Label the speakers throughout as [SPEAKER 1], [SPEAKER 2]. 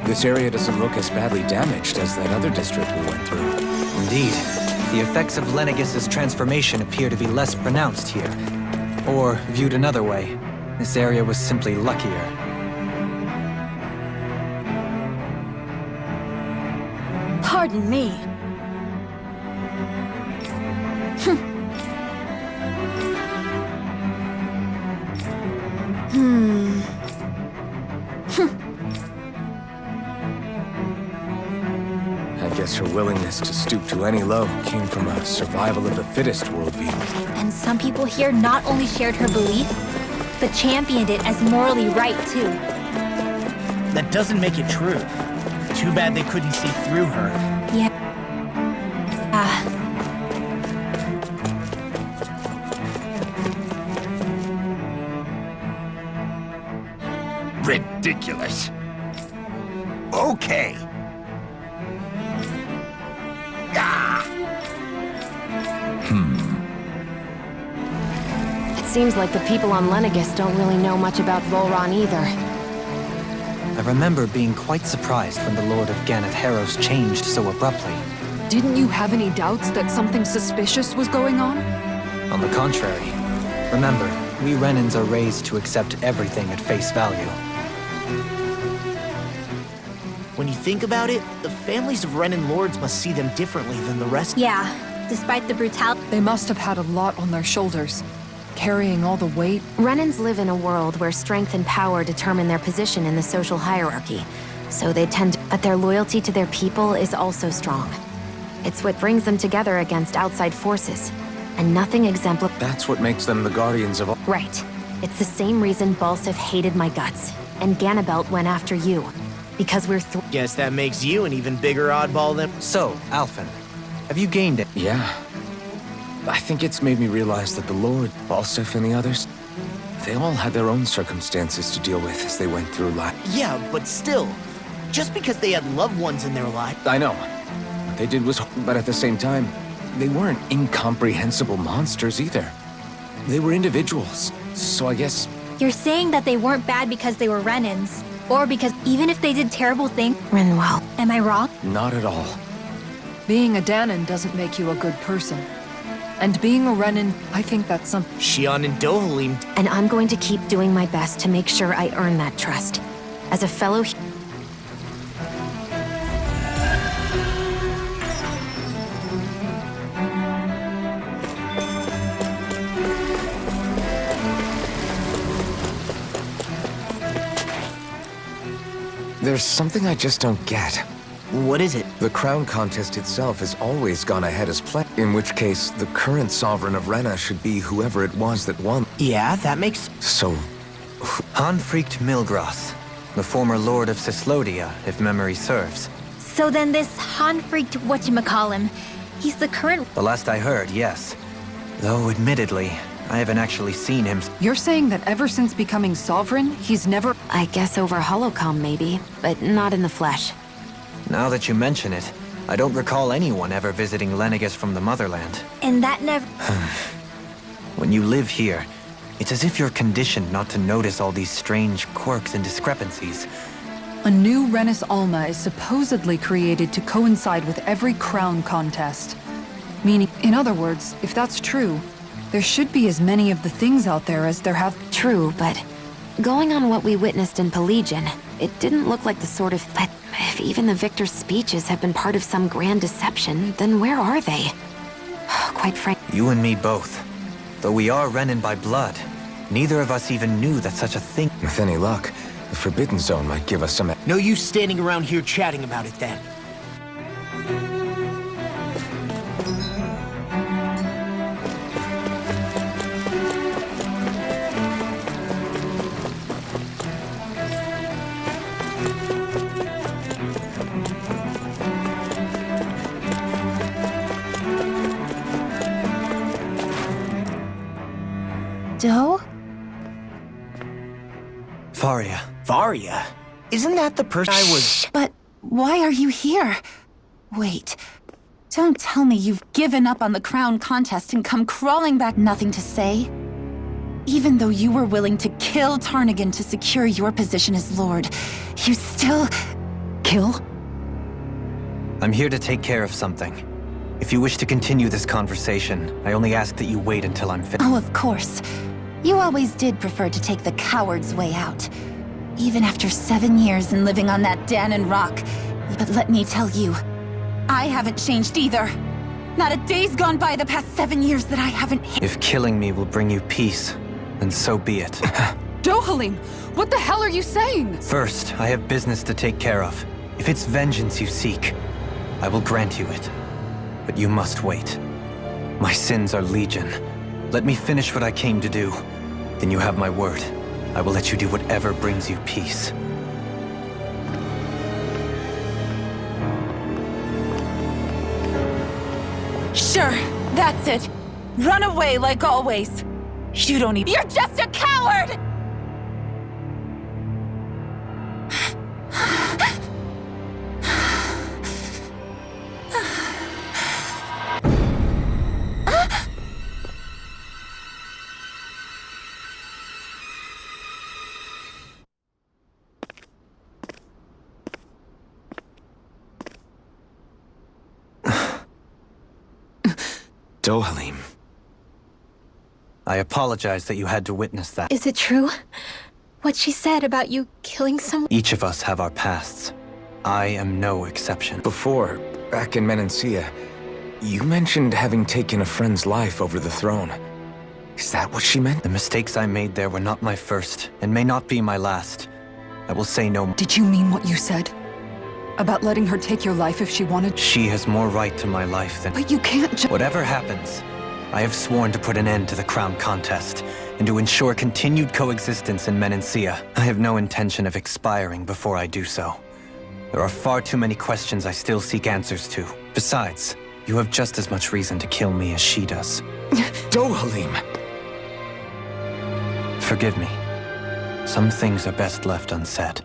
[SPEAKER 1] This area doesn't look as badly damaged as that other district we went through.
[SPEAKER 2] Indeed. The effects of Lenegis' transformation appear to be less pronounced here. Or, viewed another way, this area was simply luckier.
[SPEAKER 3] Pardon me.
[SPEAKER 1] I guess her willingness to stoop to any low came from a survival of the fittest worldview.
[SPEAKER 3] And some people here not only shared her belief, but championed it as morally right, too.
[SPEAKER 4] That doesn't make it true. Too bad they couldn't see through her.
[SPEAKER 3] Yeah.
[SPEAKER 5] Ridiculous. Okay.
[SPEAKER 6] It seems like the people on Lenegis don't really know much about Volron either.
[SPEAKER 2] I remember being quite surprised when the Lord of Ganath Harros changed so abruptly.
[SPEAKER 7] Didn't you have any doubts that something suspicious was going on?
[SPEAKER 2] On the contrary. Remember, we Renans are raised to accept everything at face value.
[SPEAKER 4] When you think about it, the families of Renan lords must see them differently than the rest.
[SPEAKER 3] Yeah, despite the brutality.
[SPEAKER 7] They must have had a lot on their shoulders, carrying all the weight.
[SPEAKER 6] Renans live in a world where strength and power determine their position in the social hierarchy, so they tend to... But their loyalty to their people is also strong. It's what brings them together against outside forces, and nothing exemplifies...
[SPEAKER 1] That's what makes them the guardians of all...
[SPEAKER 6] Right. It's the same reason Balsif hated my guts, and Ganabelt went after you. Because we're
[SPEAKER 4] Guess that makes you an even bigger oddball than...
[SPEAKER 2] So, Alphen, have you gained it?
[SPEAKER 1] Yeah. I think it's made me realize that the Lord, Balsif and the others, they all had their own circumstances to deal with as they went through life.
[SPEAKER 4] Yeah, but still, just because they had loved ones in their life...
[SPEAKER 1] I know. What they did was... But at the same time, they weren't incomprehensible monsters either. They were individuals, so I guess...
[SPEAKER 3] You're saying that they weren't bad because they were Renans, or because even if they did terrible things...
[SPEAKER 6] Renwell.
[SPEAKER 3] Am I wrong?
[SPEAKER 1] Not at all.
[SPEAKER 7] Being a Danan doesn't make you a good person. And being a Renan, I think that's something...
[SPEAKER 4] Shion and Dohalim...
[SPEAKER 6] And I'm going to keep doing my best to make sure I earn that trust. As a fellow...
[SPEAKER 1] There's something I just don't get.
[SPEAKER 4] What is it?
[SPEAKER 1] The crown contest itself has always gone ahead as planned, in which case the current sovereign of Rena should be whoever it was that won.
[SPEAKER 4] Yeah, that makes...
[SPEAKER 1] So...
[SPEAKER 2] Hanfricht Milgras, the former lord of Cislodia, if memory serves.
[SPEAKER 3] So then this Hanfricht whatchamacallem, he's the current...
[SPEAKER 2] The last I heard, yes. Though, admittedly, I haven't actually seen him.
[SPEAKER 7] You're saying that ever since becoming sovereign, he's never...
[SPEAKER 6] I guess over holocom maybe, but not in the flesh.
[SPEAKER 2] Now that you mention it, I don't recall anyone ever visiting Lenegis from the motherland.
[SPEAKER 3] And that never...
[SPEAKER 2] When you live here, it's as if you're conditioned not to notice all these strange quirks and discrepancies.
[SPEAKER 7] A new Renis Alma is supposedly created to coincide with every crown contest. Meaning, in other words, if that's true, there should be as many of the things out there as there have...
[SPEAKER 6] True, but going on what we witnessed in Pelagian, it didn't look like the sort of... But if even the victor's speeches have been part of some grand deception, then where are they? Quite frankly...
[SPEAKER 2] You and me both. Though we are Renan by blood, neither of us even knew that such a thing...
[SPEAKER 1] With any luck, the Forbidden Zone might give us some...
[SPEAKER 4] No use standing around here chatting about it then.
[SPEAKER 3] Doe?
[SPEAKER 2] Faria.
[SPEAKER 4] Varia? Isn't that the person I was...
[SPEAKER 8] But why are you here? Wait. Don't tell me you've given up on the crown contest and come crawling back nothing to say? Even though you were willing to kill Tarnigan to secure your position as Lord, you still...
[SPEAKER 7] Kill?
[SPEAKER 2] I'm here to take care of something. If you wish to continue this conversation, I only ask that you wait until I'm finished.
[SPEAKER 8] Oh, of course. You always did prefer to take the coward's way out. Even after 7 years in living on that Danon rock. But let me tell you, I haven't changed either. Not a day's gone by the past 7 years that I haven't hit.
[SPEAKER 2] If killing me will bring you peace, then so be it.
[SPEAKER 7] Dohalim, what the hell are you saying?
[SPEAKER 2] First, I have business to take care of. If it's vengeance you seek, I will grant you it. But you must wait. My sins are legion. Let me finish what I came to do. Then you have my word. I will let you do whatever brings you peace.
[SPEAKER 8] Sure, that's it. Run away like always. You don't even— You're just a coward!
[SPEAKER 1] Dohalim.
[SPEAKER 2] I apologize that you had to witness that.
[SPEAKER 3] Is it true? What she said about you killing someone?
[SPEAKER 2] Each of us have our pasts. I am no exception.
[SPEAKER 1] Before, back in Menancia, you mentioned having taken a friend's life over the throne. Is that what she meant?
[SPEAKER 2] The mistakes I made there were not my first, and may not be my last. I will say no more.
[SPEAKER 7] Did you mean what you said? About letting her take your life if she wanted?
[SPEAKER 2] She has more right to my life than—
[SPEAKER 7] But you can't just—
[SPEAKER 2] Whatever happens, I have sworn to put an end to the crown contest, and to ensure continued coexistence in Menancia. I have no intention of expiring before I do so. There are far too many questions I still seek answers to. Besides, you have just as much reason to kill me as she does.
[SPEAKER 1] Dohalim!
[SPEAKER 2] Forgive me. Some things are best left unsaid.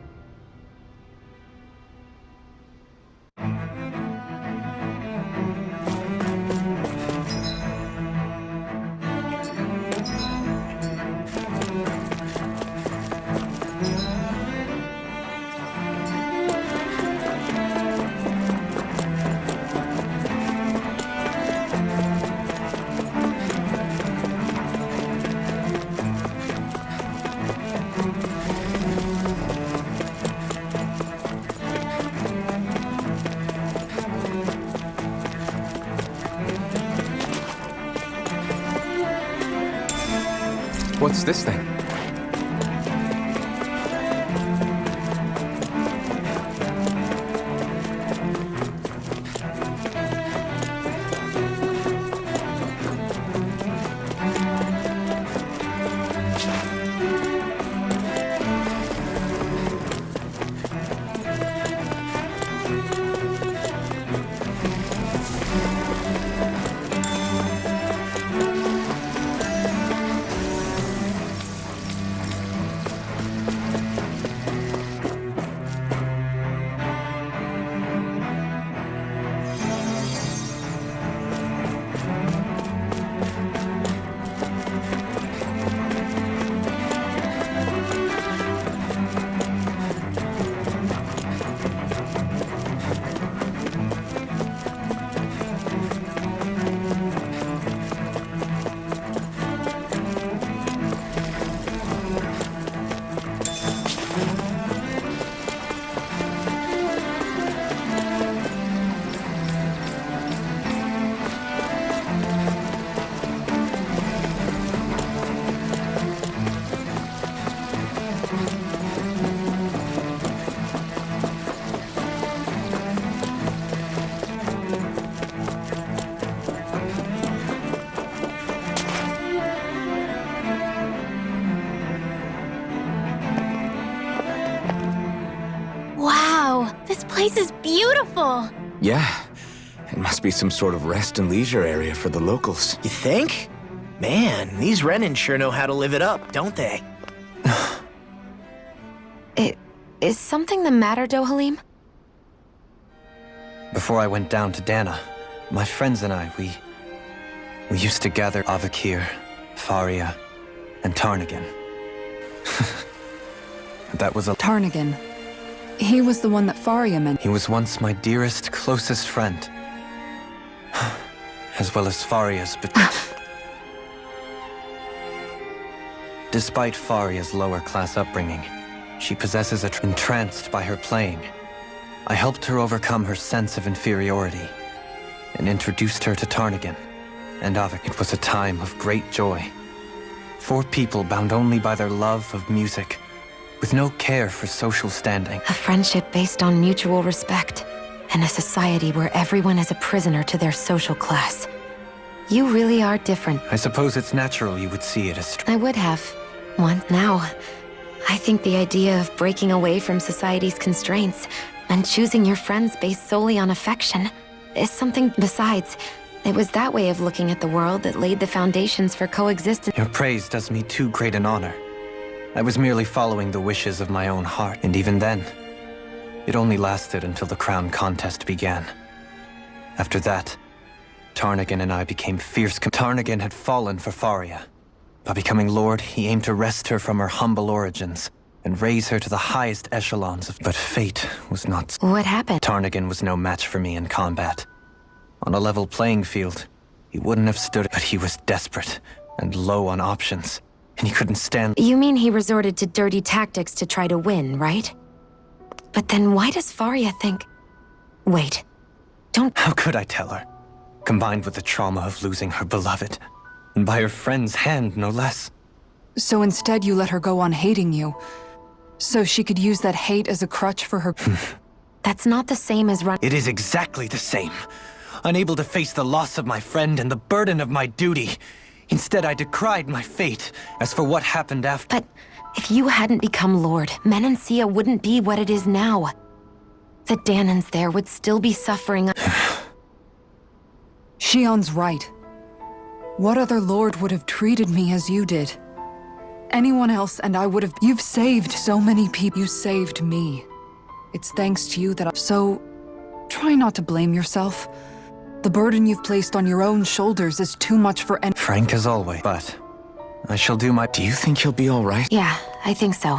[SPEAKER 1] What's this thing?
[SPEAKER 3] This place is beautiful!
[SPEAKER 1] Yeah. It must be some sort of rest and leisure area for the locals.
[SPEAKER 4] You think? Man, these Renin sure know how to live it up, don't they?
[SPEAKER 6] Is something the matter, Dohalim?
[SPEAKER 2] Before I went down to Dana, my friends and I, we used to gather Avakir, Faria, and Tarnagin. That was a...
[SPEAKER 7] Tarnagin. He was the one that Faria meant.
[SPEAKER 2] He was once my dearest, closest friend. As well as Faria's, but... Despite Faria's lower-class upbringing, she possesses a... Entranced by her playing, I helped her overcome her sense of inferiority and introduced her to Tarnagin and Avik. It was a time of great joy. 4 people bound only by their love of music, with no care for social standing.
[SPEAKER 6] A friendship based on mutual respect, and a society where everyone is a prisoner to their social class. You really are different.
[SPEAKER 2] I suppose it's natural you would see it as...
[SPEAKER 6] I would have. Once. Now, I think the idea of breaking away from society's constraints and choosing your friends based solely on affection is something. Besides, it was that way of looking at the world that laid the foundations for coexistence.
[SPEAKER 2] Your praise does me too great an honor. I was merely following the wishes of my own heart, and even then, it only lasted until the crown contest began. After that, Tarnagin and I became fierce. Tarnagin had fallen for Faria. By becoming Lord, he aimed to wrest her from her humble origins and raise her to the highest echelons of... But fate was not...
[SPEAKER 6] What happened?
[SPEAKER 2] Tarnagin was no match for me in combat. On a level playing field, he wouldn't have stood... But he was desperate and low on options, and he couldn't stand...
[SPEAKER 6] You mean he resorted to dirty tactics to try to win, right? But then why does Faria think... Wait, don't...
[SPEAKER 2] How could I tell her? Combined with the trauma of losing her beloved, and by her friend's hand, no less.
[SPEAKER 7] So instead you let her go on hating you, so she could use that hate as a crutch for her...
[SPEAKER 6] That's not the same as run...
[SPEAKER 2] It is exactly the same. Unable to face the loss of my friend and the burden of my duty. Instead, I decried my fate. As for what happened after...
[SPEAKER 6] But if you hadn't become Lord, Menancia wouldn't be what it is now. The Danans there would still be suffering...
[SPEAKER 7] Shion's right. What other lord would have treated me as you did? Anyone else and I would have... You've saved so many people. You saved me. It's thanks to you that I... So, try not to blame yourself. The burden you've placed on your own shoulders is too much for any...
[SPEAKER 2] Frank as always, but I shall do my...
[SPEAKER 1] Do you think he'll be all right?
[SPEAKER 6] Yeah, I think so.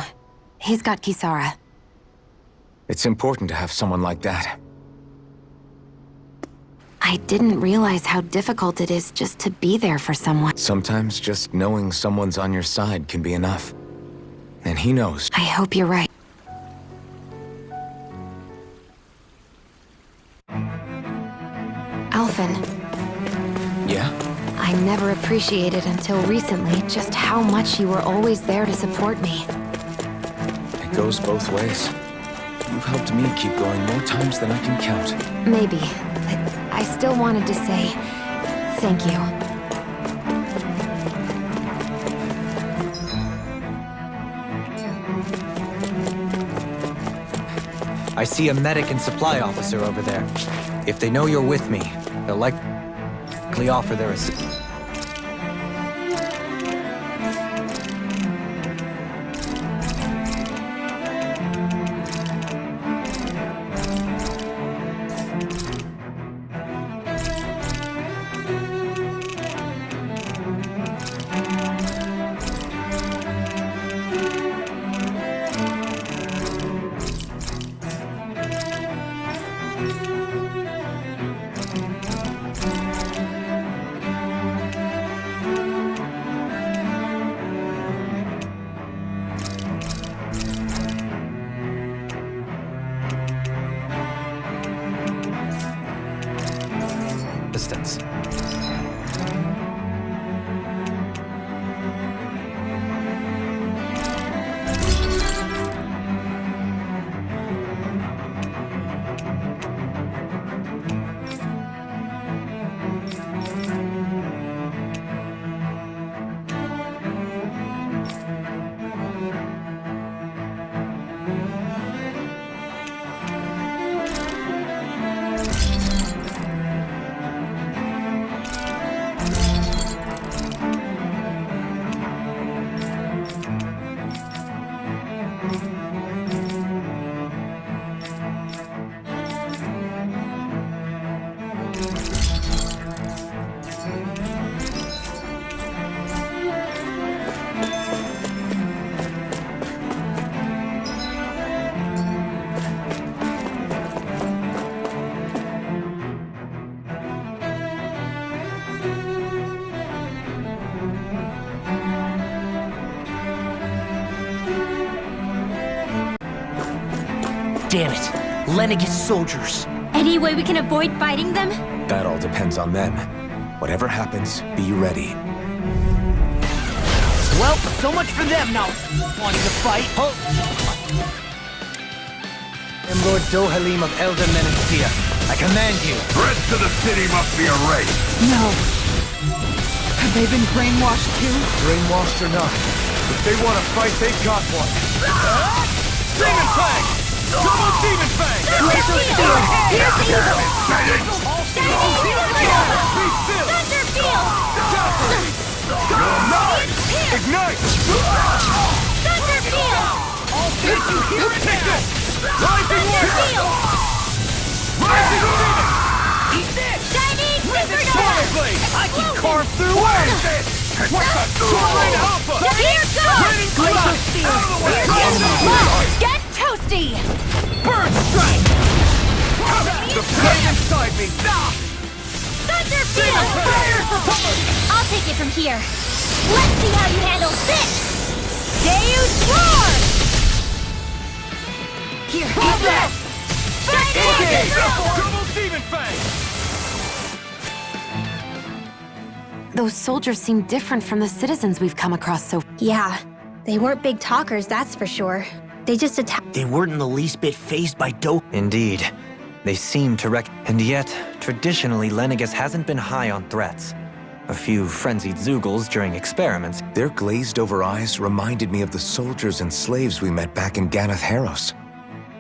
[SPEAKER 6] He's got Kisara.
[SPEAKER 1] It's important to have someone like that.
[SPEAKER 6] I didn't realize how difficult it is just to be there for someone.
[SPEAKER 1] Sometimes just knowing someone's on your side can be enough. And he knows.
[SPEAKER 6] I hope you're right. Alphen,
[SPEAKER 1] Yeah?
[SPEAKER 6] I never appreciated until recently just how much you were always there to support me.
[SPEAKER 1] It goes both ways. You've helped me keep going more times than I can count.
[SPEAKER 6] Maybe, but I still wanted to say thank you.
[SPEAKER 2] I see a medic and supply officer over there. If they know you're with me, they'll likely offer their assistance.
[SPEAKER 4] Damn it! Lenegis soldiers!
[SPEAKER 3] Any way we can avoid fighting them?
[SPEAKER 1] That all depends on them. Whatever happens, be ready.
[SPEAKER 4] Well, so much for them now wanting to fight.
[SPEAKER 2] I am Lord Dohalim of Elder Menancia. I command you.
[SPEAKER 5] Threats to the city must be erased.
[SPEAKER 7] No. Have they been brainwashed too?
[SPEAKER 5] Brainwashed or not, if they want to fight, they've got one. Demon Fang! Double Demon Fang!
[SPEAKER 3] Glacial Steel! Here's evil!
[SPEAKER 5] Be still!
[SPEAKER 3] Thunder Field!
[SPEAKER 5] Nine! Ignite!
[SPEAKER 3] Thunder Field!
[SPEAKER 5] Take this! Rising
[SPEAKER 3] Thunder
[SPEAKER 5] Warrior!
[SPEAKER 3] Field!
[SPEAKER 5] Rising Demon!
[SPEAKER 3] Shining Supernova!
[SPEAKER 5] Sword Blade!
[SPEAKER 4] I can carve through
[SPEAKER 5] What is this? What's that? Sword Blade Alpha!
[SPEAKER 3] Here goes!
[SPEAKER 5] Raining Glacial Steel! Out of the way!
[SPEAKER 8] Get toasty!
[SPEAKER 5] Burn Strike! The flame inside me!
[SPEAKER 3] Thunder Field! I'll take it from here. Let's see how you handle this! Deus Roar! Here, have that!
[SPEAKER 5] Double Demon Fang!
[SPEAKER 6] Those soldiers seem different from the citizens we've come across so...
[SPEAKER 3] Yeah, they weren't big talkers, that's for sure. They just attacked.
[SPEAKER 4] They weren't in the least bit fazed by dope.
[SPEAKER 2] Indeed. They seem to and yet, traditionally, Lenegis hasn't been high on threats. A few frenzied Zeugles during experiments.
[SPEAKER 1] Their glazed-over eyes reminded me of the soldiers and slaves we met back in Ganath Haros.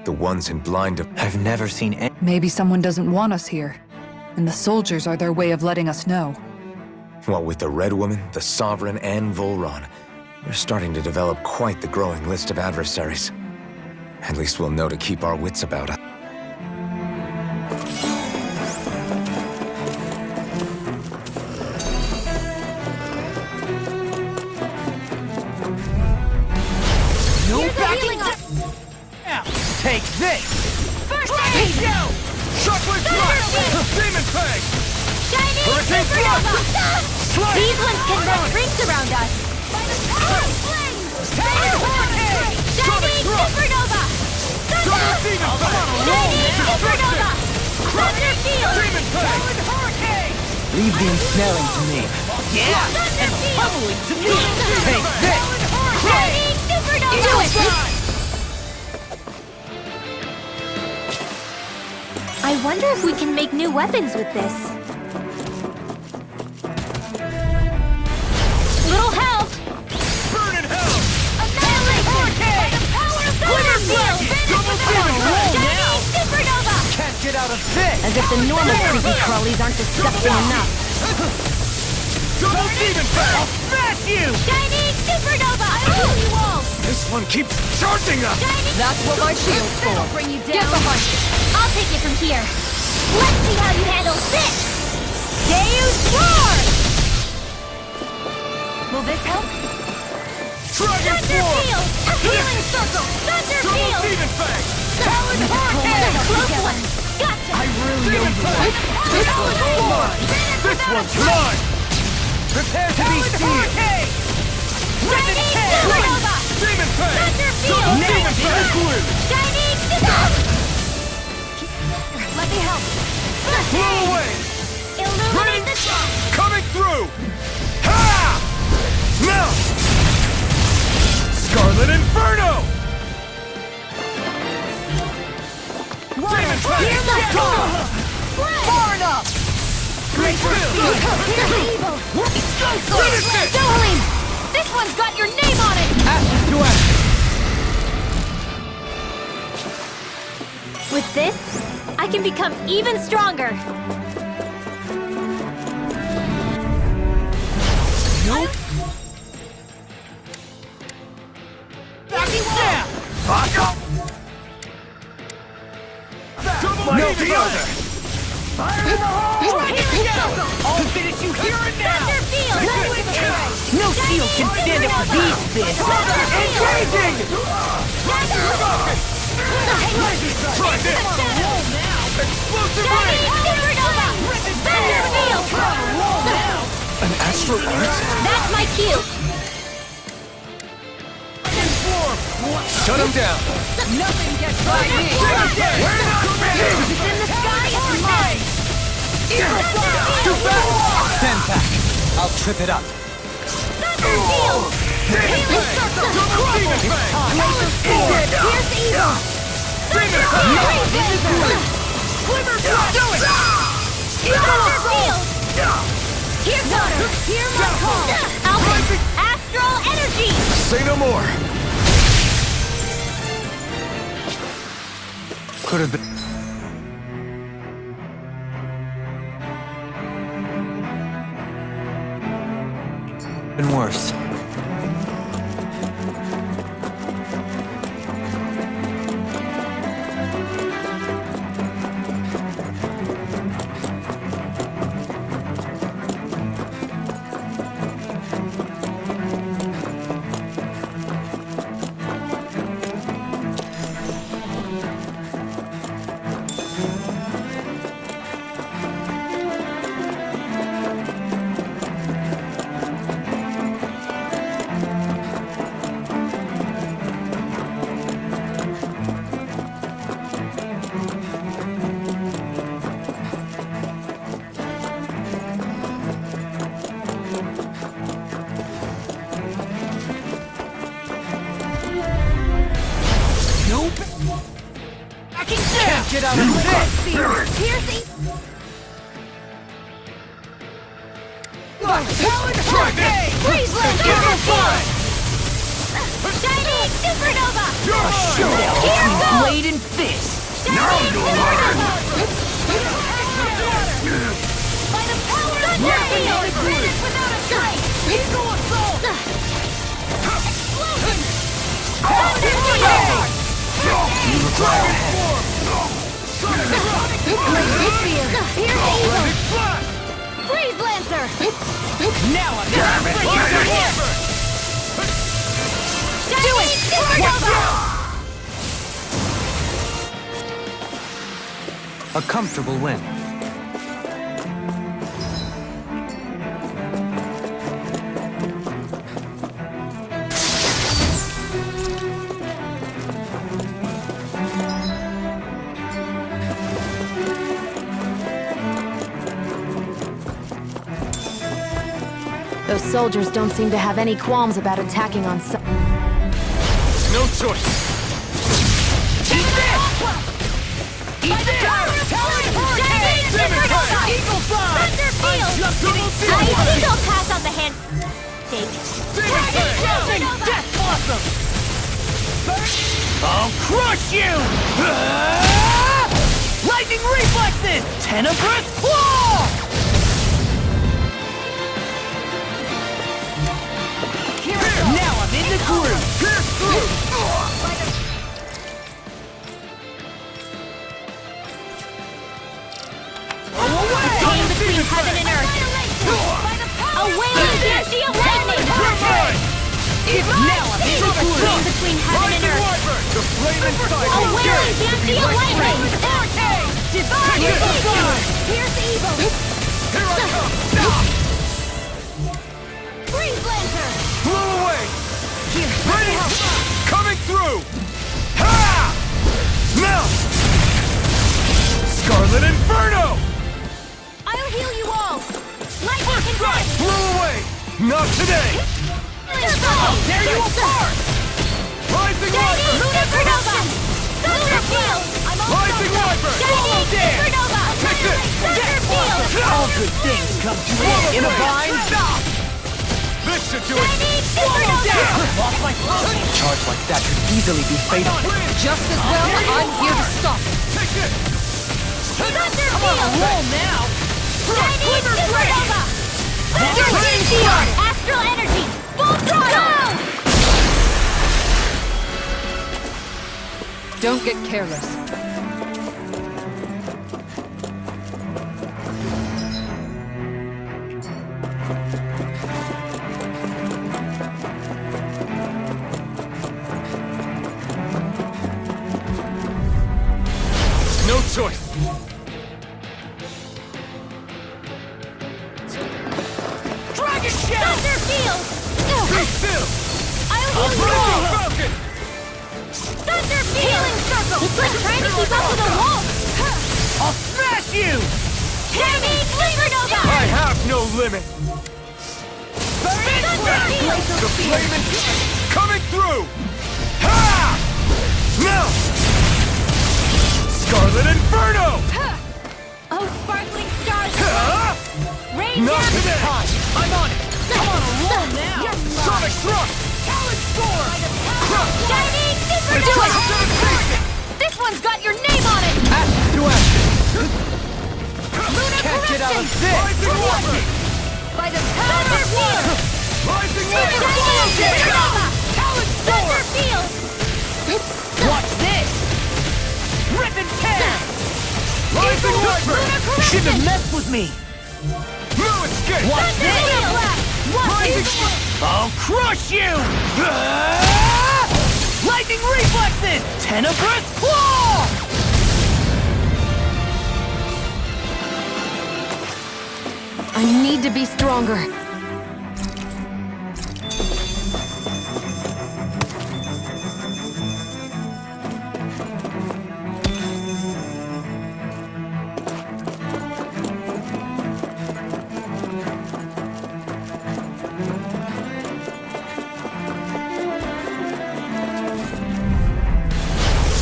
[SPEAKER 1] The ones in blind of...
[SPEAKER 2] I've never seen any...
[SPEAKER 7] Maybe someone doesn't want us here. And the soldiers are their way of letting us know.
[SPEAKER 1] Well, with the Red Woman, the Sovereign, and Volron, we're starting to develop quite the growing list of adversaries. At least we'll know to keep our wits about us.
[SPEAKER 4] No backing down! Take this!
[SPEAKER 3] First aid!
[SPEAKER 5] Shockwave Blast! Demon Fang!
[SPEAKER 3] Shining
[SPEAKER 5] Hurricane
[SPEAKER 3] Supernova!
[SPEAKER 5] Slide!
[SPEAKER 3] These ones can run rings around us! Shining Supernova!
[SPEAKER 5] Double Demon Fang!
[SPEAKER 3] Shining Supernova! Thunder Field!
[SPEAKER 5] Demon Fang!
[SPEAKER 2] Leave the ensnaring to me.
[SPEAKER 4] Yeah! And the pummeling to me! Take this!
[SPEAKER 3] Shining Supernova! Do it! I wonder if we can make new weapons with this. Little help!
[SPEAKER 5] Burn in hell!
[SPEAKER 3] Annihilation! By the power of Thunder Field!
[SPEAKER 5] Double Demon Fang!
[SPEAKER 3] Shining Supernova!
[SPEAKER 2] Can't get out of this!
[SPEAKER 6] As if the normal creepy crawlies aren't disgusting enough.
[SPEAKER 5] Double Demon Fang!
[SPEAKER 4] Smash you!
[SPEAKER 3] Shining Supernova! I will you all!
[SPEAKER 1] This one keeps charging us!
[SPEAKER 7] That's what my shield's for.
[SPEAKER 3] Bring you
[SPEAKER 7] Get behind it.
[SPEAKER 3] I'll take it from here. Let's see how you handle this! Deus Roar! Will this help?
[SPEAKER 5] Dragon
[SPEAKER 3] Thunder
[SPEAKER 5] Form!
[SPEAKER 3] Field! Healing Circle! Thunder
[SPEAKER 5] Double
[SPEAKER 3] Field!
[SPEAKER 5] Demon Fang!
[SPEAKER 3] Talon Hurricane! Close one! Gotcha!
[SPEAKER 5] Demon Fang! This one's mine!
[SPEAKER 2] Prepare to be sealed!
[SPEAKER 3] Shining Supernova!
[SPEAKER 5] Demon Fang!
[SPEAKER 3] Thunder Field!
[SPEAKER 5] Demon Fang! Glue!
[SPEAKER 3] Shining Supernova! Let me help!
[SPEAKER 5] Blow away!
[SPEAKER 3] Illuminate the sun!
[SPEAKER 5] Coming through! Ha! Now! Scarlet Inferno! Demon Fang!
[SPEAKER 3] Here's the storm!
[SPEAKER 4] Far enough!
[SPEAKER 5] Great Field!
[SPEAKER 3] Evil!
[SPEAKER 5] Finish it!
[SPEAKER 3] Dohalim! This one's got your name on it!
[SPEAKER 2] Ashes to ashes!
[SPEAKER 3] With this, I can become even stronger.
[SPEAKER 4] Nope!
[SPEAKER 5] Back up! No further! Fire in the hole!
[SPEAKER 4] I'll finish you here and now!
[SPEAKER 3] Thunder Field!
[SPEAKER 4] No shield can stand up to these fists!
[SPEAKER 5] Engaging! Try this! Explosive ray!
[SPEAKER 3] Thunder Field!
[SPEAKER 1] An astral art?
[SPEAKER 3] That's my cue!
[SPEAKER 1] Shut him down!
[SPEAKER 7] Nothing gets by me.
[SPEAKER 5] We're not finished!
[SPEAKER 3] It's in the sky, it's mine!
[SPEAKER 5] Too fast!
[SPEAKER 2] Stand back. I'll trip it up.
[SPEAKER 3] Thunder Field! Healing Circle!
[SPEAKER 5] Demon Fang!
[SPEAKER 3] Here's evil! Thunder Field!
[SPEAKER 5] Glimmer Flash! Do it!
[SPEAKER 3] Thunder Field! Here's water! Hear my call! Alpha! Astral Energy!
[SPEAKER 5] Say no more!
[SPEAKER 2] Could have been worse. Get out of this!
[SPEAKER 3] Piercing! Freeze Blade! Shining Supernova! Here goes!
[SPEAKER 4] Blade and fist!
[SPEAKER 3] Shining Supernova! By the power of Thunder Field! Without a sight! Eagle Assault! Explosion! Thunder Freeze Lancer!
[SPEAKER 4] Now I'm here!
[SPEAKER 3] Do it! Supernova!
[SPEAKER 2] A comfortable win.
[SPEAKER 6] Those soldiers don't seem to have any qualms about attacking on some.
[SPEAKER 5] No choice!
[SPEAKER 3] Eat this! Eagle Fly! Thunder Field! I think I'll pass on the hand.
[SPEAKER 4] Death Blossom! I'll crush you! Lightning Reflexes! Tenebrous Claw! Now I'm in the groove!
[SPEAKER 3] Pain between heaven and earth. A wailing banshee of lightning.
[SPEAKER 4] Now I'm in the
[SPEAKER 3] Pain
[SPEAKER 4] groove!
[SPEAKER 3] between heaven and earth.
[SPEAKER 5] The flame inside
[SPEAKER 3] A
[SPEAKER 5] you
[SPEAKER 3] wailing
[SPEAKER 5] dares to be
[SPEAKER 3] banshee of
[SPEAKER 5] like
[SPEAKER 3] lightning.
[SPEAKER 5] me.
[SPEAKER 3] Divine Savior. Here's evil.
[SPEAKER 5] Here I come!
[SPEAKER 3] Freeze Lancer.
[SPEAKER 5] Blow away!
[SPEAKER 3] Here,
[SPEAKER 5] Ready? Coming through! Ha! Now! Scarlet Inferno!
[SPEAKER 3] I'll heal you all. Lightning Condemn.
[SPEAKER 5] Blow away! Not today!
[SPEAKER 3] Tear you apart.
[SPEAKER 5] Rising Viper!
[SPEAKER 3] Supernova. Thunder Field.
[SPEAKER 5] Rising Viper!
[SPEAKER 3] Shining Supernova.
[SPEAKER 5] Take this!
[SPEAKER 3] Thunder Field.
[SPEAKER 4] All good things come to an end in a vine!
[SPEAKER 5] This should do it!
[SPEAKER 3] Shining Supernova.
[SPEAKER 4] Off my phone!
[SPEAKER 2] A charge like that could easily be fatal.
[SPEAKER 7] Just as well, I'm here to stop it.
[SPEAKER 5] Take this!
[SPEAKER 3] Thunder Field.
[SPEAKER 4] Roll now!
[SPEAKER 3] Shining Supernova. Thunder Field. Astral Energy. Full throttle.
[SPEAKER 7] Don't get careless.
[SPEAKER 5] No choice!
[SPEAKER 4] Dragon Shell!
[SPEAKER 3] Thunder Field.
[SPEAKER 5] Be still!
[SPEAKER 3] I'll heal you all.
[SPEAKER 5] Falcon!
[SPEAKER 3] Thunder Field. Healing Circle. It's like trying to keep up
[SPEAKER 5] you!
[SPEAKER 3] Heavy Supernova!
[SPEAKER 5] I have no limit! The flaming coming through! Ha! Now! Scarlet Inferno!
[SPEAKER 3] Oh, sparkling stars! Rain
[SPEAKER 5] Not
[SPEAKER 3] down!
[SPEAKER 5] today! I'm on it!
[SPEAKER 3] I'm on a roll now!
[SPEAKER 5] Sonic Thrust! Talon Storm!
[SPEAKER 3] Shining
[SPEAKER 5] It's
[SPEAKER 3] Supernova!
[SPEAKER 5] time!
[SPEAKER 3] This one's got your name on it!
[SPEAKER 5] Ash to action!
[SPEAKER 3] Lunar
[SPEAKER 5] Can't get out of
[SPEAKER 3] corruption!
[SPEAKER 5] this! Rising Warper!
[SPEAKER 3] By the power of water!
[SPEAKER 5] Rising
[SPEAKER 3] Shining
[SPEAKER 5] Warper!
[SPEAKER 3] Supernova!
[SPEAKER 5] Talon
[SPEAKER 3] Thunder
[SPEAKER 5] Storm!
[SPEAKER 3] Field!
[SPEAKER 5] Watch this! Rip and tear! Rising Warper!
[SPEAKER 3] Lunar corruption!
[SPEAKER 4] Shouldn't have messed with me.
[SPEAKER 5] No escape!
[SPEAKER 3] Watch this!
[SPEAKER 5] Rising
[SPEAKER 4] I'll crush you! Ah! Lightning reflexes! Tenebrous claw!
[SPEAKER 6] I need to be stronger.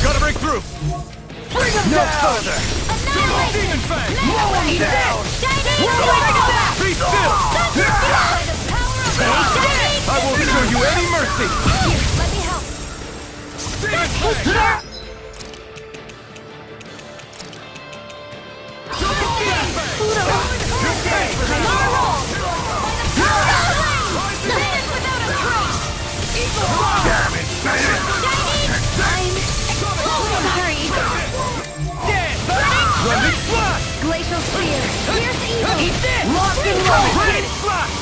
[SPEAKER 5] Gotta break through! Bring him no further!
[SPEAKER 3] Annihilate!
[SPEAKER 5] Demon Fang!
[SPEAKER 3] Blow him down! Shining Supernova!
[SPEAKER 5] Be still!
[SPEAKER 3] Thunder Field! By the power of Shining
[SPEAKER 5] I won't show you any mercy!
[SPEAKER 3] Here, let me help.
[SPEAKER 5] Demon Fang!
[SPEAKER 3] I'm on a roll! By the power of flame! Land without a trace! Eagle Shining! Sorry!
[SPEAKER 5] Blending Flash!
[SPEAKER 3] Glacial Spear! Here's evil!
[SPEAKER 5] Eat this! Locked and loaded! Ready! Flash!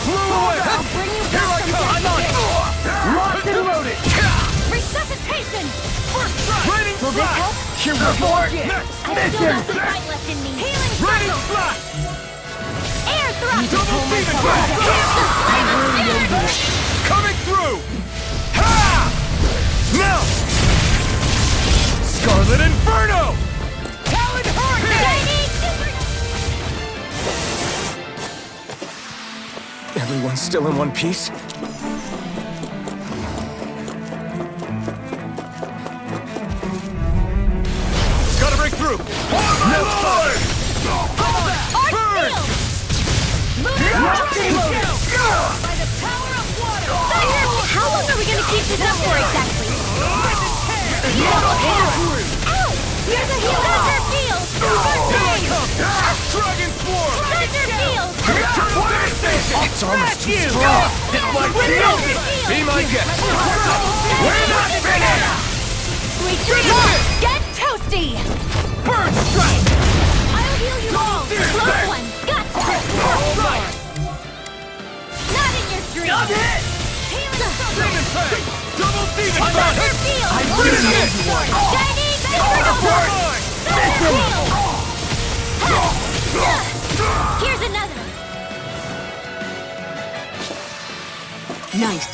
[SPEAKER 5] Flew away!
[SPEAKER 3] I'll bring you
[SPEAKER 5] Here I
[SPEAKER 3] back
[SPEAKER 5] come! I'm on it! Locked and loaded!
[SPEAKER 3] Resuscitation!
[SPEAKER 5] First strike! Raining
[SPEAKER 3] Will this
[SPEAKER 5] Flash!
[SPEAKER 3] help?
[SPEAKER 5] Here report!
[SPEAKER 3] I still got some fight left in me. Healing
[SPEAKER 5] Raining
[SPEAKER 3] circle!
[SPEAKER 5] Flash!
[SPEAKER 3] Air thrust!
[SPEAKER 5] Double Demon Fang!
[SPEAKER 3] Here's the flame of spirit!
[SPEAKER 5] Coming through! Ha! Now! Scarlet Inferno! Talon Hurricane!
[SPEAKER 3] Shining Super...
[SPEAKER 1] Everyone's still in one piece?
[SPEAKER 5] Gotta break through! No fire!
[SPEAKER 3] Arc Field! Lunar corruption! By the power of water! Thunder! How long are we gonna keep this up for exactly? Ow! Here's a heal! Thunder Field!
[SPEAKER 5] Dragon Swarm!
[SPEAKER 3] Thunder Field!
[SPEAKER 1] It's almost too strong.
[SPEAKER 5] Be my guest!
[SPEAKER 3] We're not finished! Retreat! Get toasty!
[SPEAKER 5] Burn Strike!
[SPEAKER 3] I'll heal you all! Close one! Gotcha! Not in your dreams! Healing
[SPEAKER 5] Demon Fang! Double Demon Fang!
[SPEAKER 3] Thunder Field!
[SPEAKER 5] I really need you one!
[SPEAKER 3] Shining Supernova! Thunder Field! Here's another!
[SPEAKER 7] Nice.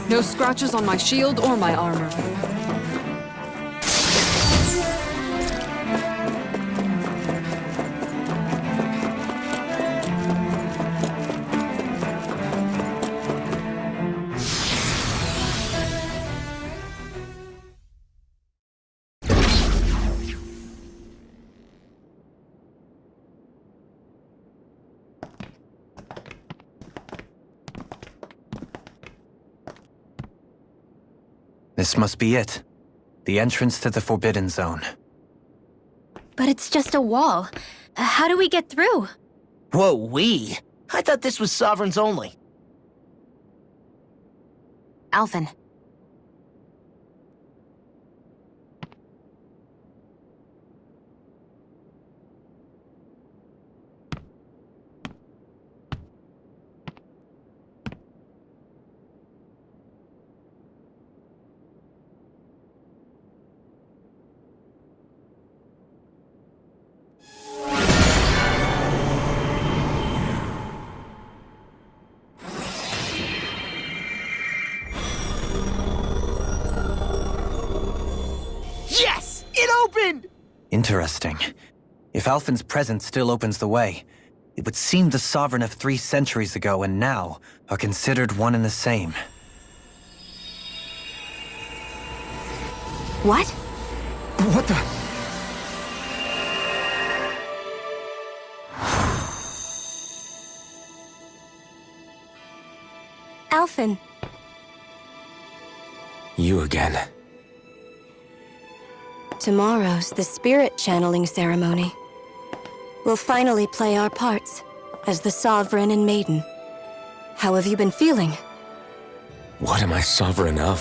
[SPEAKER 7] No scratches on my shield or my armor.
[SPEAKER 2] This must be it. The entrance to the Forbidden Zone.
[SPEAKER 6] But it's just a wall. How do we get through?
[SPEAKER 4] Whoa, we? I thought this was Sovereigns only.
[SPEAKER 6] Alphen.
[SPEAKER 2] Interesting. If Alphen's presence still opens the way, it would seem the Sovereign of 3 centuries ago and now are considered one and the same.
[SPEAKER 6] What?
[SPEAKER 1] What the?
[SPEAKER 3] Alphen.
[SPEAKER 1] You again.
[SPEAKER 3] Tomorrow's the spirit channeling ceremony. We'll finally play our parts as the Sovereign and Maiden. How have you been feeling?
[SPEAKER 1] What am I sovereign of?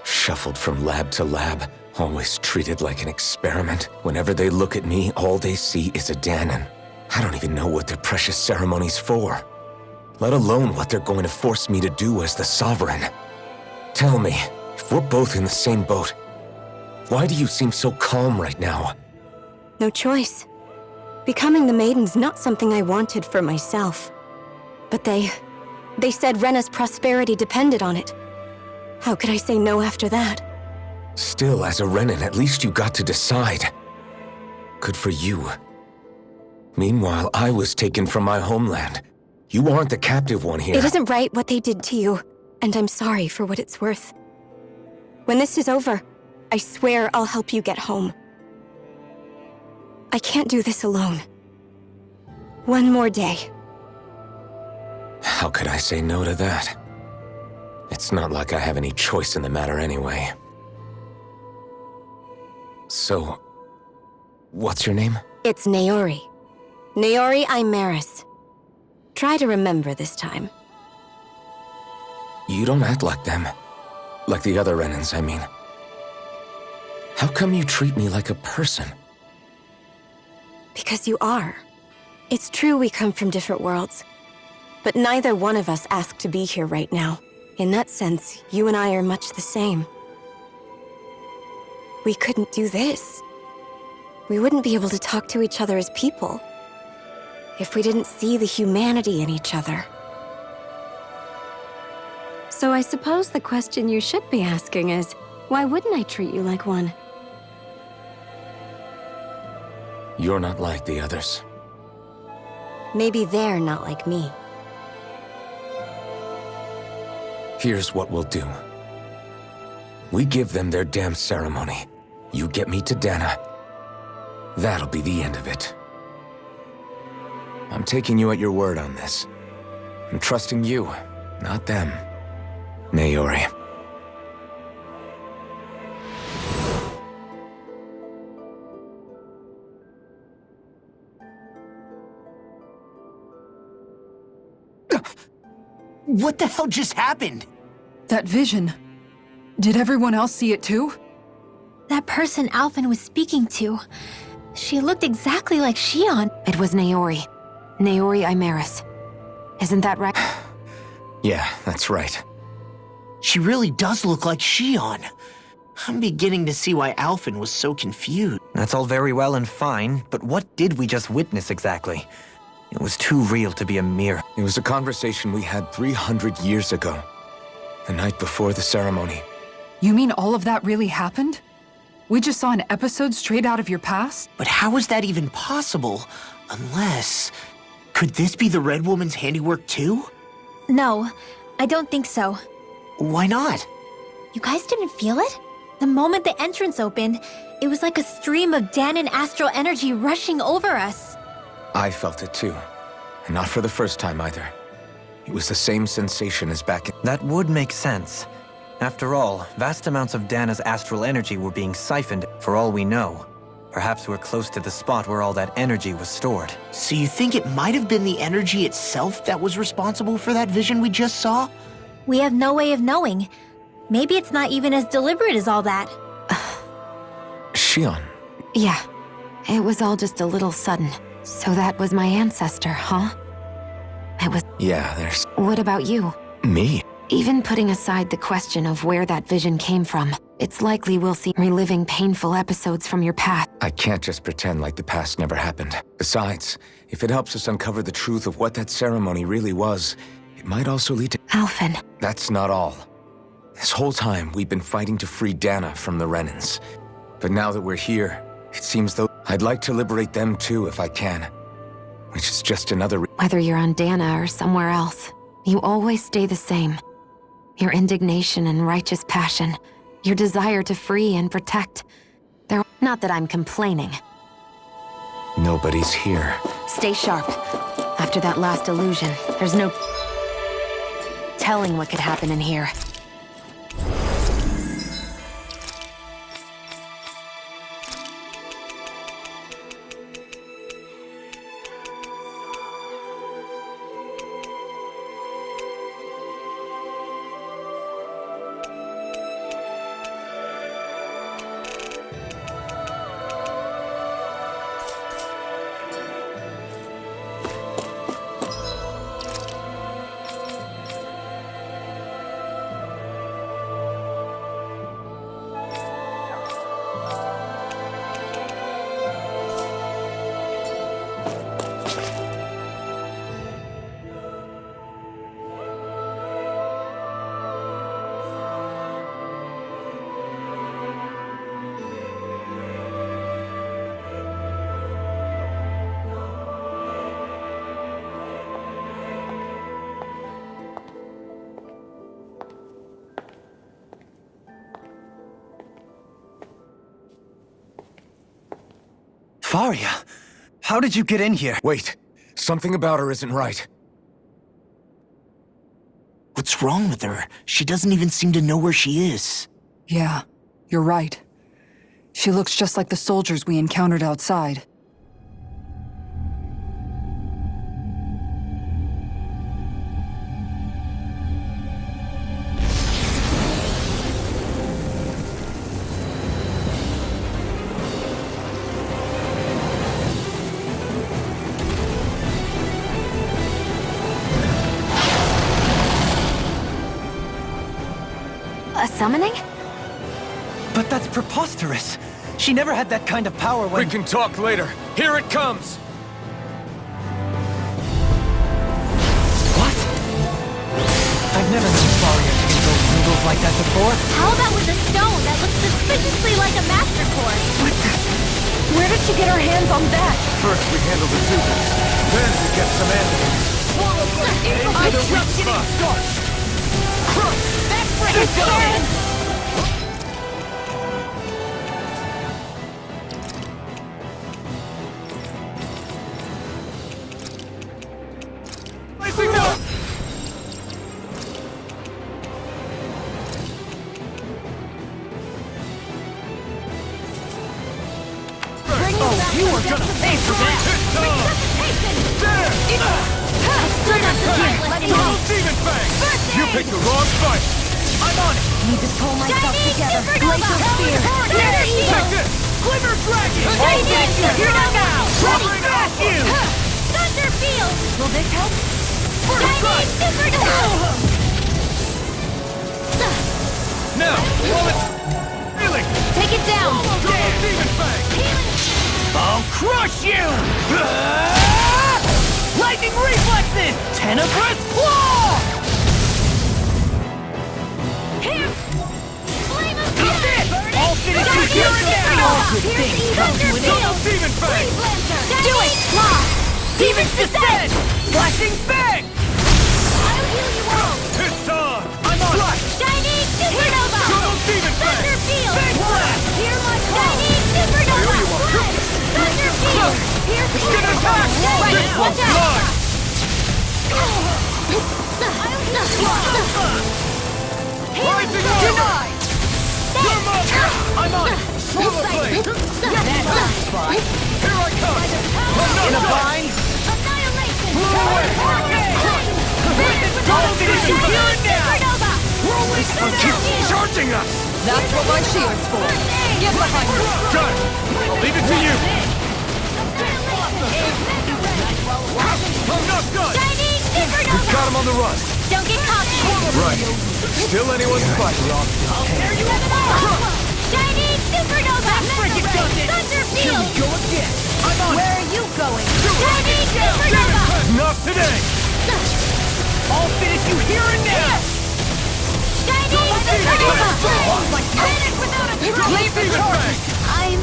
[SPEAKER 1] Shuffled from lab to lab, always treated like an experiment. Whenever they look at me, all they see is a Danon. I don't even know what their precious ceremony's for, let alone what they're going to force me to do as the Sovereign. Tell me, if we're both in the same boat, why do you seem so calm right now?
[SPEAKER 3] No choice. Becoming the Maiden's not something I wanted for myself. But they said Rena's prosperity depended on it. How could I say no after that?
[SPEAKER 1] Still, as a Renan, at least you got to decide. Good for you. Meanwhile, I was taken from my homeland. You aren't the captive one here.
[SPEAKER 3] It isn't right what they did to you, and I'm sorry for what it's worth. When this is over, I swear I'll help you get home. I can't do this alone. One more day.
[SPEAKER 1] How could I say no to that? It's not like I have any choice in the matter anyway. So, what's your name?
[SPEAKER 3] It's Naori. Naori Imaris. Try to remember this time.
[SPEAKER 1] You don't act like them. Like the other Renans, I mean. How come you treat me like a person?
[SPEAKER 3] Because you are. It's true we come from different worlds. But neither one of us asked to be here right now. In that sense, you and I are much the same. We couldn't do this. We wouldn't be able to talk to each other as people if we didn't see the humanity in each other. So I suppose the question you should be asking is, why wouldn't I treat you like one?
[SPEAKER 1] You're not like the others.
[SPEAKER 3] Maybe they're not like me.
[SPEAKER 1] Here's what we'll do. We give them their damn ceremony. You get me to Dana. That'll be the end of it. I'm taking you at your word on this. I'm trusting you, not them. Naori.
[SPEAKER 4] What the hell just happened?
[SPEAKER 7] That vision. Did everyone else see it too?
[SPEAKER 3] That person Alphen was speaking to, she looked exactly like Shion.
[SPEAKER 6] It was Naori. Naori Imaris. Isn't that right?
[SPEAKER 1] Yeah, that's right.
[SPEAKER 4] She really does look like Shion. I'm beginning to see why Alphen was so confused.
[SPEAKER 2] That's all very well and fine, but what did we just witness exactly? It was too real to be a mirror.
[SPEAKER 1] It was a conversation we had 300 years ago. The night before the ceremony.
[SPEAKER 7] You mean all of that really happened? We just saw an episode straight out of your past?
[SPEAKER 4] But how is that even possible? Unless... Could this be the Red Woman's handiwork too?
[SPEAKER 3] No, I don't think so.
[SPEAKER 4] Why not?
[SPEAKER 3] You guys didn't feel it? The moment the entrance opened, it was like a stream of Danon astral energy rushing over us.
[SPEAKER 1] I felt it too. And not for the first time either. It was the same sensation as back in...
[SPEAKER 2] That would make sense. After all, vast amounts of Dana's astral energy were being siphoned, for all we know. Perhaps we're close to the spot where all that energy was stored.
[SPEAKER 4] So you think it might have been the energy itself that was responsible for that vision we just saw?
[SPEAKER 3] We have no way of knowing. Maybe it's not even as deliberate as all that.
[SPEAKER 1] Shion.
[SPEAKER 6] Yeah. It was all just a little sudden. So that was my ancestor, huh? It was...
[SPEAKER 1] Yeah, there's...
[SPEAKER 6] What about you?
[SPEAKER 1] Me?
[SPEAKER 6] Even putting aside the question of where that vision came from, it's likely we'll see reliving painful episodes from your past.
[SPEAKER 1] I can't just pretend like the past never happened. Besides, if it helps us uncover the truth of what that ceremony really was, it might also lead to...
[SPEAKER 6] Alphen.
[SPEAKER 1] That's not all. This whole time, we've been fighting to free Dana from the Renans. But now that we're here, It seems though I'd like to liberate them too if I can. Which is just another
[SPEAKER 6] Whether you're on Dana or somewhere else, you always stay the same. Your indignation and righteous passion, your desire to free and protect. Not that I'm complaining.
[SPEAKER 1] Nobody's here.
[SPEAKER 6] Stay sharp. After that last illusion, there's no telling what could happen in here.
[SPEAKER 2] Faria, how did you get in here?
[SPEAKER 1] Wait, something about her isn't right.
[SPEAKER 4] What's wrong with her? She doesn't even seem to know where she is.
[SPEAKER 7] Yeah, you're right. She looks just like the soldiers we encountered outside.
[SPEAKER 6] A summoning?
[SPEAKER 2] But that's preposterous. She never had that kind of power when—
[SPEAKER 5] We can talk later. Here it comes!
[SPEAKER 2] What? I've never known Faria to use noodles like that before.
[SPEAKER 9] How about with a stone that looks suspiciously like a master course?
[SPEAKER 7] What the? Where did she get her hands on that?
[SPEAKER 5] First we handle the Zubas, then we get some enemies.
[SPEAKER 9] I just getting started! That's freaking good!
[SPEAKER 5] Rising up!
[SPEAKER 9] You are gonna pay for that!
[SPEAKER 5] Double Demon Fang! You picked the wrong fight!
[SPEAKER 2] I'm on it!
[SPEAKER 7] Need to pull myself together.
[SPEAKER 9] Glacial Spear!
[SPEAKER 5] Take this!
[SPEAKER 2] Glimmer Dragon!
[SPEAKER 9] Here now!
[SPEAKER 2] Troubling back you!
[SPEAKER 9] Thunder Field!
[SPEAKER 7] Will this help?
[SPEAKER 9] Chinese Supernova!
[SPEAKER 5] Now, roll it! Healing!
[SPEAKER 9] Take it down!
[SPEAKER 5] Double Demon Fang!
[SPEAKER 2] I'll crush you! Lightning reflexes! Tenebrous claw!
[SPEAKER 9] Here! Flame of
[SPEAKER 2] That's it! All finishes here and now! All good things come to an end!
[SPEAKER 5] Double Demon Fang!
[SPEAKER 9] Do it! Claw!
[SPEAKER 2] Demons descend! Flashing fang!
[SPEAKER 9] I'll heal you all!
[SPEAKER 5] It's on!
[SPEAKER 2] I'm on it!
[SPEAKER 9] Chinese Supernova!
[SPEAKER 5] Double Demon Fang!
[SPEAKER 9] Thunder Field!
[SPEAKER 2] Fang blast!
[SPEAKER 9] Hear my call! Chinese Supernova!
[SPEAKER 5] Here you are.
[SPEAKER 9] Thunder Field! Here's the
[SPEAKER 5] Get attacked!
[SPEAKER 9] Right,
[SPEAKER 5] This
[SPEAKER 9] watch
[SPEAKER 5] one's
[SPEAKER 9] out!
[SPEAKER 5] mine! Rising up!
[SPEAKER 2] Denied!
[SPEAKER 5] Come up!
[SPEAKER 2] I'm on it!
[SPEAKER 5] Swallow Blade!
[SPEAKER 2] That's fine!
[SPEAKER 5] Here I come!
[SPEAKER 2] In a bind!
[SPEAKER 9] Annihilation!
[SPEAKER 2] Double Demon here and now!
[SPEAKER 5] Rolling keep charging us!
[SPEAKER 7] That's what my shield's for. Get behind me.
[SPEAKER 5] Got it! I'll leave it to you! I'm not done!
[SPEAKER 9] Chinese Supernova!
[SPEAKER 5] Got him on the run!
[SPEAKER 9] Don't get cocky!
[SPEAKER 5] Right. Still anyone's fight.
[SPEAKER 9] There you have it all! Chinese Supernova! Thunder Field!
[SPEAKER 2] Go again! I'm on
[SPEAKER 9] Where are you going? Chinese Supernova!
[SPEAKER 5] Not today!
[SPEAKER 2] I'll finish you here and now!
[SPEAKER 9] Chinese Supernova! Finish without a
[SPEAKER 5] Double Demon Fang!
[SPEAKER 9] I'm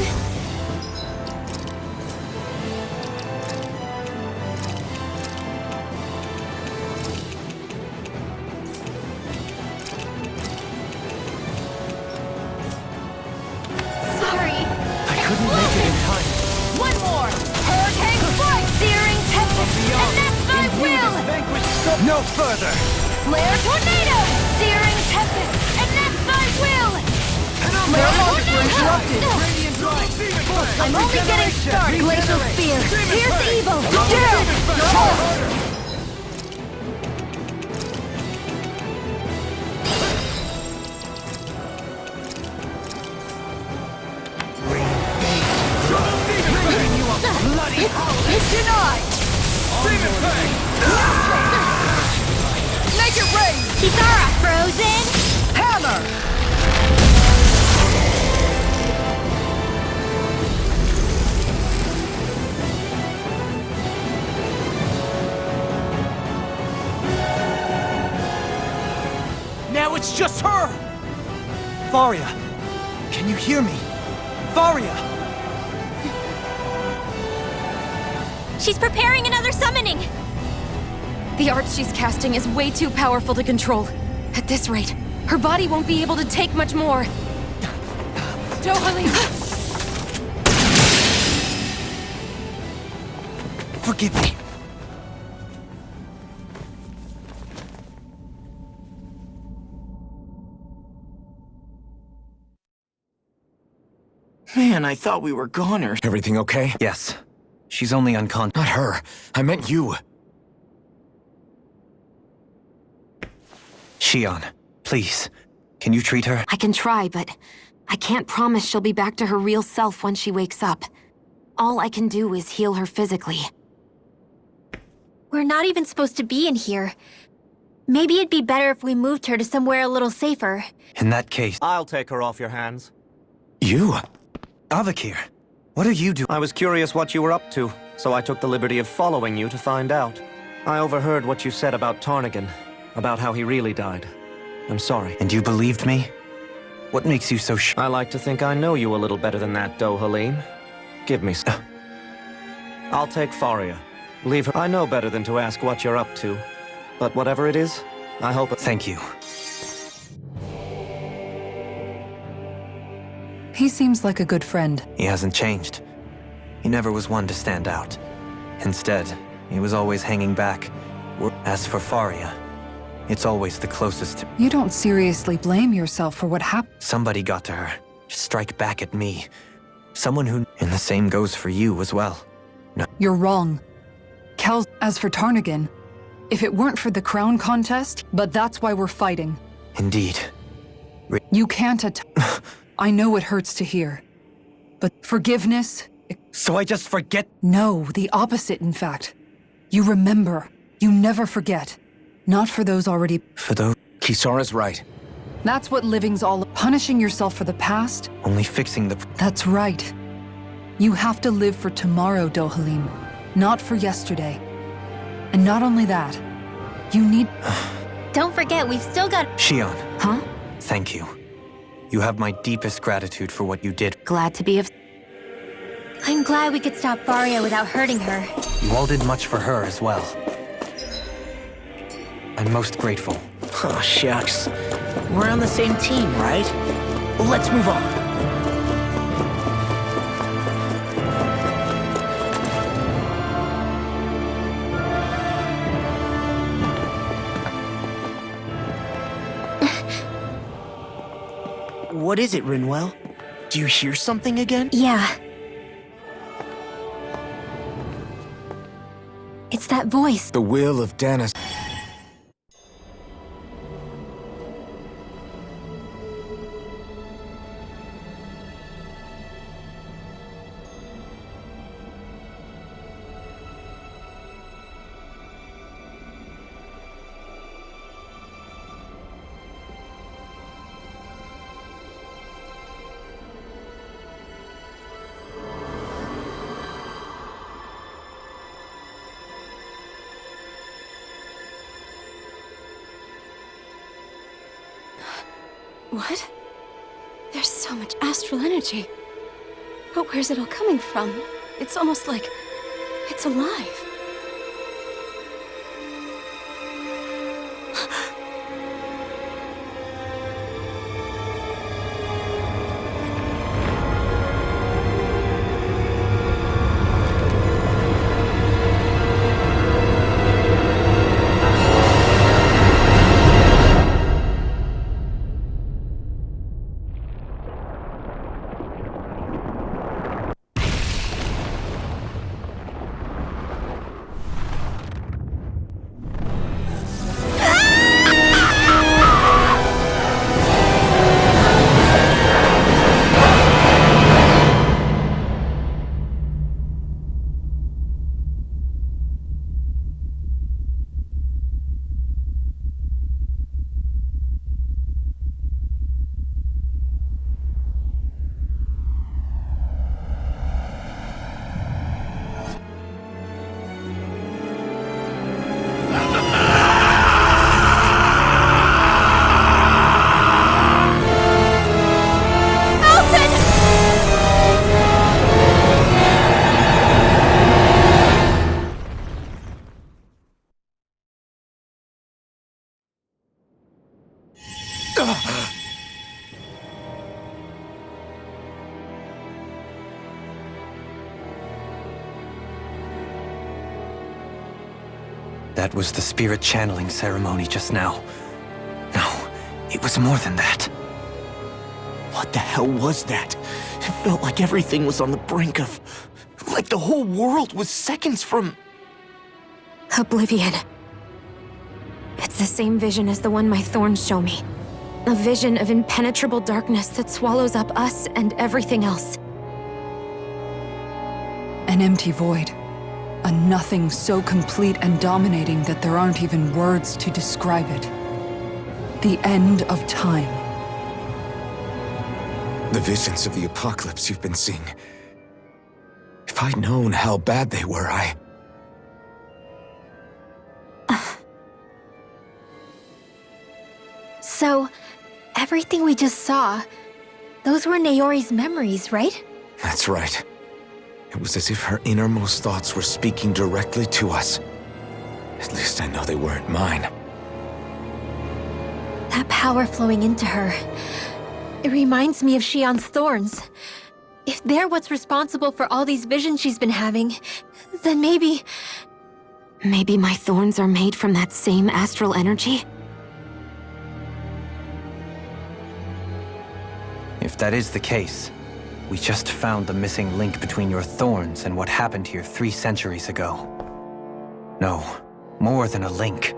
[SPEAKER 5] No further!
[SPEAKER 9] Flare tornado! Searing tempest! Enact thy will! Flare tornado! I'm only getting started! Glacial spear! Here's evil!
[SPEAKER 5] It's denied! Demon Fang! Make it rain!
[SPEAKER 9] Kisara, frozen!
[SPEAKER 5] Hammer! Now it's just her!
[SPEAKER 2] Faria! Can you hear me? Faria!
[SPEAKER 3] She's preparing another summoning!
[SPEAKER 6] The art she's casting is way too powerful to control. At this rate, her body won't be able to take much more. Dohalim!
[SPEAKER 2] Forgive me.
[SPEAKER 4] Man, I thought we were goners.
[SPEAKER 1] Everything okay?
[SPEAKER 2] Yes. She's only unconscious.
[SPEAKER 1] Not her. I meant you.
[SPEAKER 2] Shion, please. Can you treat her?
[SPEAKER 6] I can try, but I can't promise she'll be back to her real self when she wakes up. All I can do is heal her physically.
[SPEAKER 3] We're not even supposed to be in here. Maybe it'd be better if we moved her to somewhere a little safer.
[SPEAKER 2] In that case,
[SPEAKER 10] I'll take her off your hands.
[SPEAKER 1] You?
[SPEAKER 2] Avakir, what are you doing?
[SPEAKER 10] I was curious what you were up to, so I took the liberty of following you to find out. I overheard what you said about Tarnigan, about how he really died. I'm sorry.
[SPEAKER 2] And you believed me? What makes you so
[SPEAKER 10] I like to think I know you a little better than that, Dohalim. Give me some. I'll take Faria. Leave her. I know better than to ask what you're up to. But whatever it is, I hope it...
[SPEAKER 2] Thank you.
[SPEAKER 7] He seems like a good friend.
[SPEAKER 2] He hasn't changed. He never was one to stand out. Instead, he was always hanging back. As for Faria, it's always the closest to...
[SPEAKER 7] You don't seriously blame yourself for what happened.
[SPEAKER 2] Somebody got to her. Strike back at me. Someone who... And the same goes for you as well. No.
[SPEAKER 7] You're wrong. As for Tarnigan, if it weren't for the crown contest, but that's why we're fighting.
[SPEAKER 2] Indeed.
[SPEAKER 7] You can't I know it hurts to hear. But forgiveness...
[SPEAKER 2] So I just forget?
[SPEAKER 7] No, the opposite, in fact. You remember. You never forget. Not for those already...
[SPEAKER 2] For those...
[SPEAKER 1] Kisara's right.
[SPEAKER 7] That's what living's all... Punishing yourself for the past?
[SPEAKER 2] Only fixing the...
[SPEAKER 7] That's right. You have to live for tomorrow, Dohalim. Not for yesterday. And not only that, you need...
[SPEAKER 3] Don't forget, we've still got...
[SPEAKER 2] Shion.
[SPEAKER 6] Huh?
[SPEAKER 2] Thank you. You have my deepest gratitude for what you did.
[SPEAKER 6] Glad to be of...
[SPEAKER 3] I'm glad we could stop Faria without hurting her.
[SPEAKER 2] You all did much for her as well. I'm most grateful.
[SPEAKER 4] Oh, shucks. We're on the same team, right? Well, let's move on. What is it, Rinwell? Do you hear something again?
[SPEAKER 3] Yeah. It's that voice.
[SPEAKER 1] The will of Danis.
[SPEAKER 3] What? There's so much astral energy. But where's it all coming from? It's almost like it's alive.
[SPEAKER 2] that was the spirit channeling ceremony just now. No, it was more than that.
[SPEAKER 4] What the hell was that? It felt like everything was on the brink of... like the whole world was seconds from...
[SPEAKER 6] Oblivion. It's the same vision as the one my thorns show me. A vision of impenetrable darkness that swallows up us and everything else.
[SPEAKER 7] An empty void. A nothing so complete and dominating that there aren't even words to describe it. The end of time.
[SPEAKER 1] The visions of the apocalypse you've been seeing. If I'd known how bad they were,
[SPEAKER 6] So, everything we just saw, those were Naori's memories, right?
[SPEAKER 1] That's right. It was as if her innermost thoughts were speaking directly to us. At least I know they weren't mine.
[SPEAKER 6] That power flowing into her, it reminds me of Shion's thorns. If they're what's responsible for all these visions she's been having, then maybe... Maybe my thorns are made from that same astral energy?
[SPEAKER 2] If that is the case, we just found the missing link between your thorns and what happened here 3 centuries ago. No, more than a link.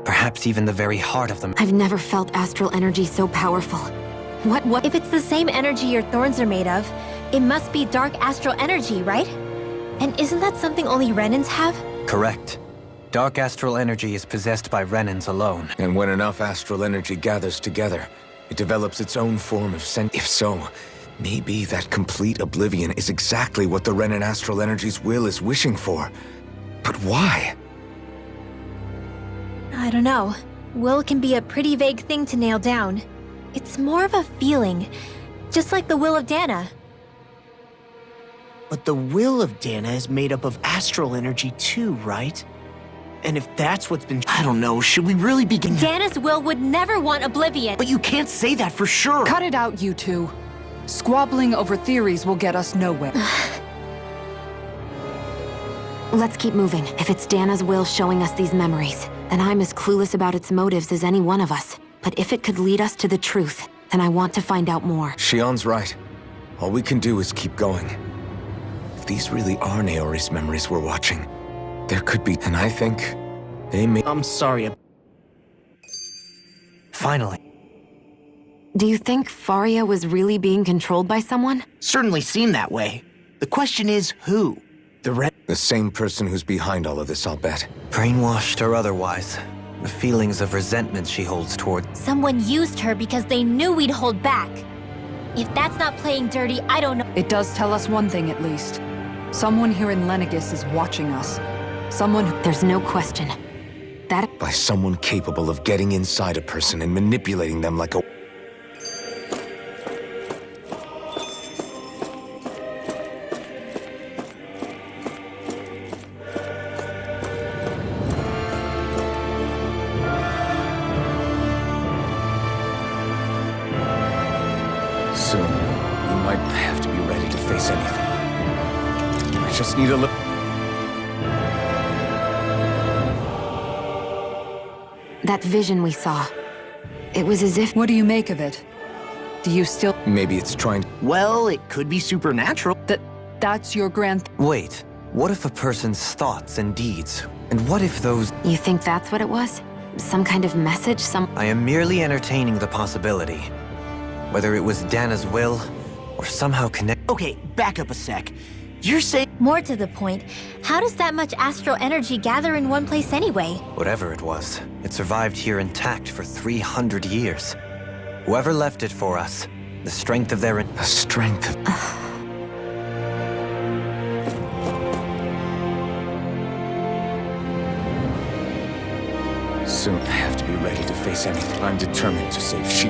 [SPEAKER 2] Perhaps even the very heart of them.
[SPEAKER 6] I've never felt astral energy so powerful. What? If it's the same energy your thorns are made of, it must be dark astral energy, right? And isn't that something only Renans have?
[SPEAKER 2] Correct. Dark astral energy is possessed by Renans alone.
[SPEAKER 1] And when enough astral energy gathers together, it develops its own form of If so, maybe that complete oblivion is exactly what the Renan astral energy's will is wishing for. But why?
[SPEAKER 6] I don't know. Will can be a pretty vague thing to nail down. It's more of a feeling, just like the will of Dana.
[SPEAKER 4] But the will of Dana is made up of astral energy too, right? And if that's what's been... I don't know, should we really begin...
[SPEAKER 6] Dana's will would never want oblivion.
[SPEAKER 4] But you can't say that for sure!
[SPEAKER 7] Cut it out, you two. Squabbling over theories will get us nowhere.
[SPEAKER 6] Let's keep moving. If it's Dana's will showing us these memories, then I'm as clueless about its motives as any one of us. But if it could lead us to the truth, then I want to find out more.
[SPEAKER 1] Shion's right. All we can do is keep going. If these really are Naori's memories we're watching, there could be... And I think they may...
[SPEAKER 4] I'm sorry.
[SPEAKER 2] Finally.
[SPEAKER 6] Do you think Faria was really being controlled by someone?
[SPEAKER 4] Certainly seemed that way. The question is, who?
[SPEAKER 1] The same person who's behind all of this, I'll bet.
[SPEAKER 2] Brainwashed or otherwise, the feelings of resentment she holds toward...
[SPEAKER 6] Someone used her because they knew we'd hold back. If that's not playing dirty, I don't know.
[SPEAKER 7] It does tell us one thing at least. Someone here in Lenegis is watching us. Someone who...
[SPEAKER 6] There's no question. That...
[SPEAKER 1] By someone capable of getting inside a person and manipulating them like a... Soon, you might have to be ready to face anything. I just need a little...
[SPEAKER 6] That vision we saw. It was as if...
[SPEAKER 7] What do you make of it? Do you still...
[SPEAKER 1] Maybe it's trying...
[SPEAKER 4] Well, it could be supernatural.
[SPEAKER 7] That's your grand...
[SPEAKER 2] Wait, what if a person's thoughts and deeds? And what if those...
[SPEAKER 6] You think that's what it was? Some kind of message,
[SPEAKER 2] I am merely entertaining the possibility. Whether it was Dana's will, or somehow connect...
[SPEAKER 4] Okay, back up a sec. You're saying...
[SPEAKER 6] More to the point, how does that much astral energy gather in one place anyway?
[SPEAKER 2] Whatever it was, it survived here intact for 300 years. Whoever left it for us, the strength of their...
[SPEAKER 1] The strength of... Soon I have to be ready to face anything. I'm determined to save She...